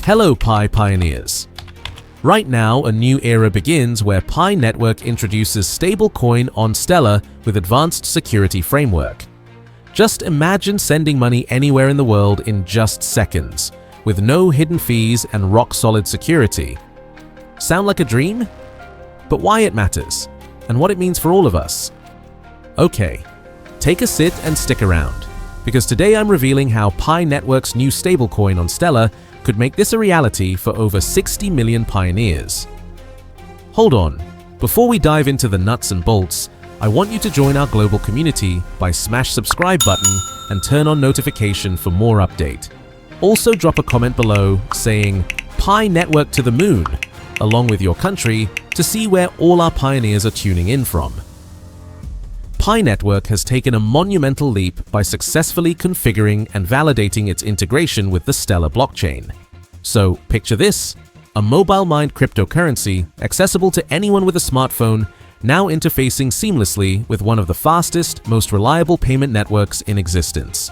Hello Pi pioneers! Right now, a new era begins where Pi Network introduces stablecoin on Stellar with advanced security framework. Just imagine sending money anywhere in the world in just seconds, with no hidden fees and rock-solid security. Sound like a dream? But why it matters, and what it means for all of us? Okay, take a sit and stick around, because today I'm revealing how Pi Network's new stablecoin on Stellar could make this a reality for over 60 million pioneers. Hold on, before we dive into the nuts and bolts, I want you to join our global community by smash subscribe button and turn on notification for more update. Also drop a comment below saying Pi Network to the moon, along with your country, to see where all our pioneers are tuning in from. Pi Network has taken a monumental leap by successfully configuring and validating its integration with the Stellar blockchain. So, picture this, a mobile-mined cryptocurrency accessible to anyone with a smartphone, now interfacing seamlessly with one of the fastest, most reliable payment networks in existence.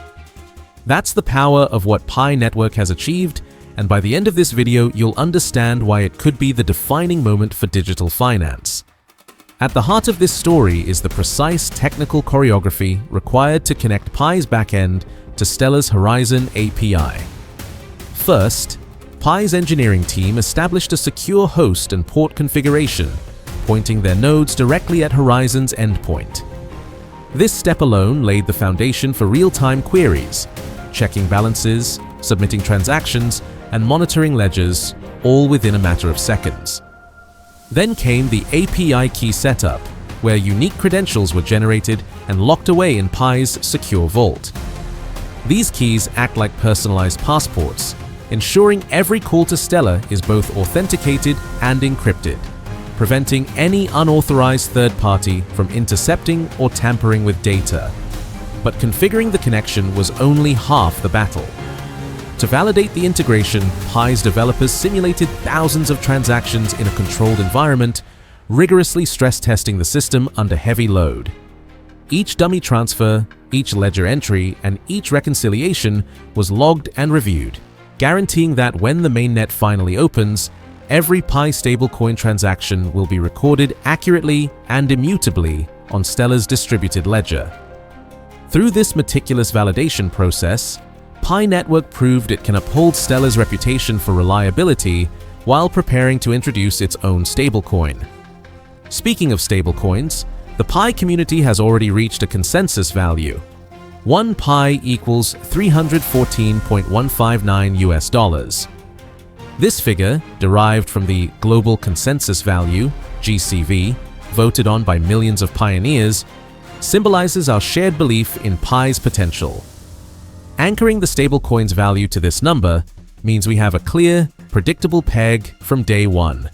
That's the power of what Pi Network has achieved, and by the end of this video, you'll understand why it could be the defining moment for digital finance. At the heart of this story is the precise technical choreography required to connect Pi's backend to Stellar's Horizon API. First, Pi's engineering team established a secure host and port configuration, pointing their nodes directly at Horizon's endpoint. This step alone laid the foundation for real-time queries, checking balances, submitting transactions, and monitoring ledgers, all within a matter of seconds. Then came the API key setup, where unique credentials were generated and locked away in Pi's secure vault. These keys act like personalized passports, ensuring every call to Stellar is both authenticated and encrypted, preventing any unauthorized third party from intercepting or tampering with data. But configuring the connection was only half the battle. To validate the integration, Pi's developers simulated thousands of transactions in a controlled environment, rigorously stress-testing the system under heavy load. Each dummy transfer, each ledger entry, and each reconciliation was logged and reviewed, guaranteeing that when the mainnet finally opens, every Pi stablecoin transaction will be recorded accurately and immutably on Stellar's distributed ledger. Through this meticulous validation process, Pi Network proved it can uphold Stellar's reputation for reliability while preparing to introduce its own stablecoin. Speaking of stablecoins, the Pi community has already reached a consensus value. 1 Pi equals $314.159 US. This figure, derived from the Global Consensus Value, GCV, voted on by millions of pioneers, symbolizes our shared belief in Pi's potential. Anchoring the stablecoin's value to this number means we have a clear, predictable peg from day one.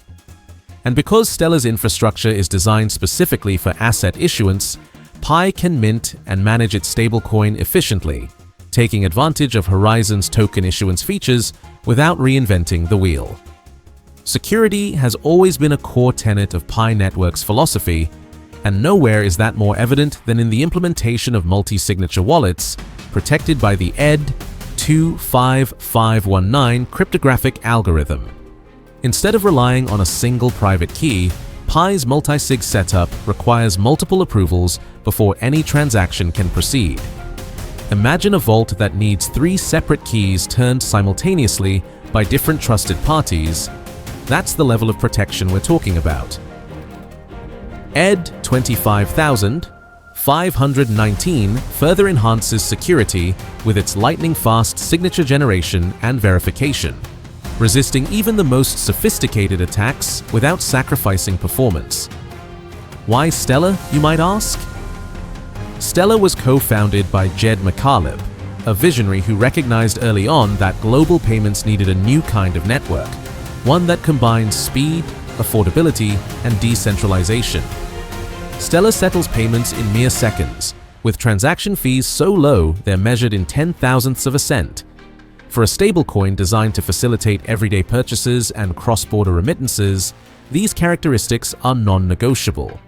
And because Stellar's infrastructure is designed specifically for asset issuance, Pi can mint and manage its stablecoin efficiently, taking advantage of Horizon's token issuance features without reinventing the wheel. Security has always been a core tenet of Pi Network's philosophy, and nowhere is that more evident than in the implementation of multi-signature wallets protected by the ED 25519 cryptographic algorithm. Instead of relying on a single private key, Pi's multi-sig setup requires multiple approvals before any transaction can proceed. Imagine a vault that needs 3 separate keys turned simultaneously by different trusted parties. That's the level of protection we're talking about. ED 25519 further enhances security with its lightning-fast signature generation and verification, resisting even the most sophisticated attacks without sacrificing performance. Why Stellar, you might ask? Stellar was co-founded by Jed McCaleb, a visionary who recognized early on that global payments needed a new kind of network, one that combines speed, affordability, and decentralization. Stellar settles payments in mere seconds, with transaction fees so low they're measured in 10,000ths of a cent. For a stablecoin designed to facilitate everyday purchases and cross-border remittances, these characteristics are non-negotiable.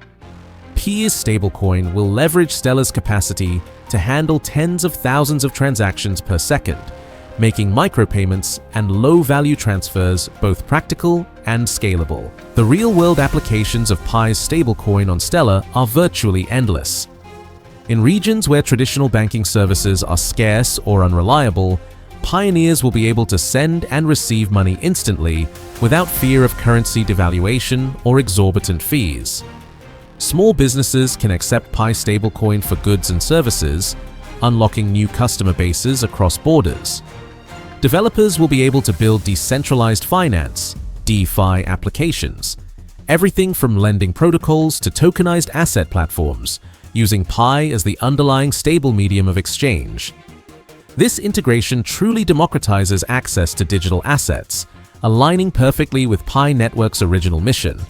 Pi's stablecoin will leverage Stellar's capacity to handle tens of thousands of transactions per second, making micropayments and low-value transfers both practical and scalable. The real-world applications of Pi's stablecoin on Stellar are virtually endless. In regions where traditional banking services are scarce or unreliable, pioneers will be able to send and receive money instantly without fear of currency devaluation or exorbitant fees. Small businesses can accept Pi stablecoin for goods and services, unlocking new customer bases across borders. Developers will be able to build decentralized finance, DeFi applications, everything from lending protocols to tokenized asset platforms, using Pi as the underlying stable medium of exchange. This integration truly democratizes access to digital assets, aligning perfectly with Pi Network's original mission.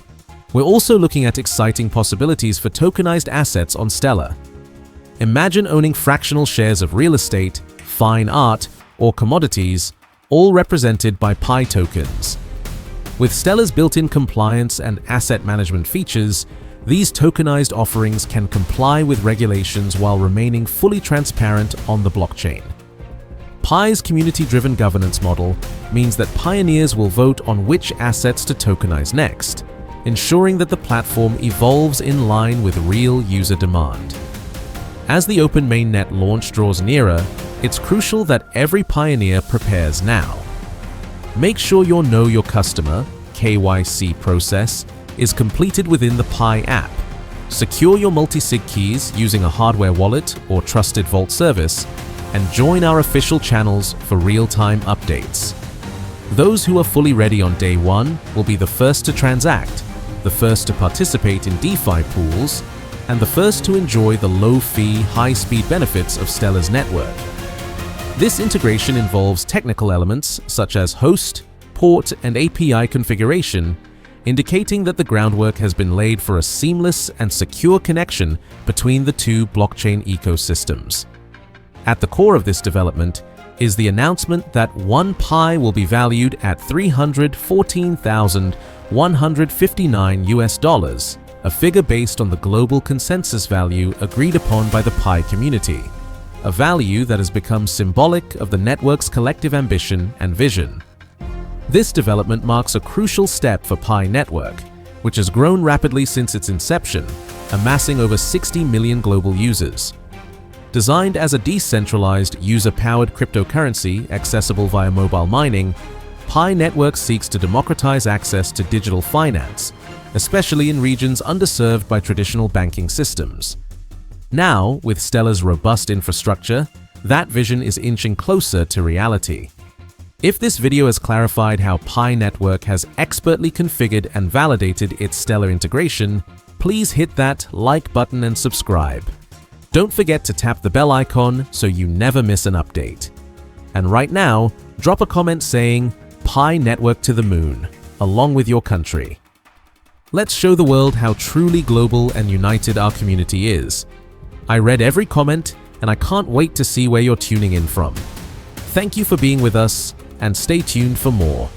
We're also looking at exciting possibilities for tokenized assets on Stellar. Imagine owning fractional shares of real estate, fine art, or commodities, all represented by Pi tokens. With Stellar's built-in compliance and asset management features, these tokenized offerings can comply with regulations while remaining fully transparent on the blockchain. Pi's community-driven governance model means that pioneers will vote on which assets to tokenize next, ensuring that the platform evolves in line with real user demand. As the open mainnet launch draws nearer, it's crucial that every pioneer prepares now. Make sure your Know Your Customer (KYC) process is completed within the Pi app. Secure your multi-sig keys using a hardware wallet or trusted vault service, and join our official channels for real-time updates. Those who are fully ready on day one will be the first to transact, the first to participate in DeFi pools, and the first to enjoy the low-fee, high-speed benefits of Stellar's network. This integration involves technical elements such as host, port, and API configuration, indicating that the groundwork has been laid for a seamless and secure connection between the two blockchain ecosystems. At the core of this development is the announcement that one Pi will be valued at $314,159, a figure based on the global consensus value agreed upon by the Pi community, a value that has become symbolic of the network's collective ambition and vision. This development marks a crucial step for Pi Network, which has grown rapidly since its inception, amassing over 60 million global users. Designed as a decentralized, user-powered cryptocurrency accessible via mobile mining, Pi Network seeks to democratize access to digital finance, especially in regions underserved by traditional banking systems. Now, with Stellar's robust infrastructure, that vision is inching closer to reality. If this video has clarified how Pi Network has expertly configured and validated its Stellar integration, please hit that like button and subscribe. Don't forget to tap the bell icon so you never miss an update. And right now, drop a comment saying Pi Network to the moon, along with your country. Let's show the world how truly global and united our community is. I read every comment, and I can't wait to see where you're tuning in from. Thank you for being with us, and stay tuned for more.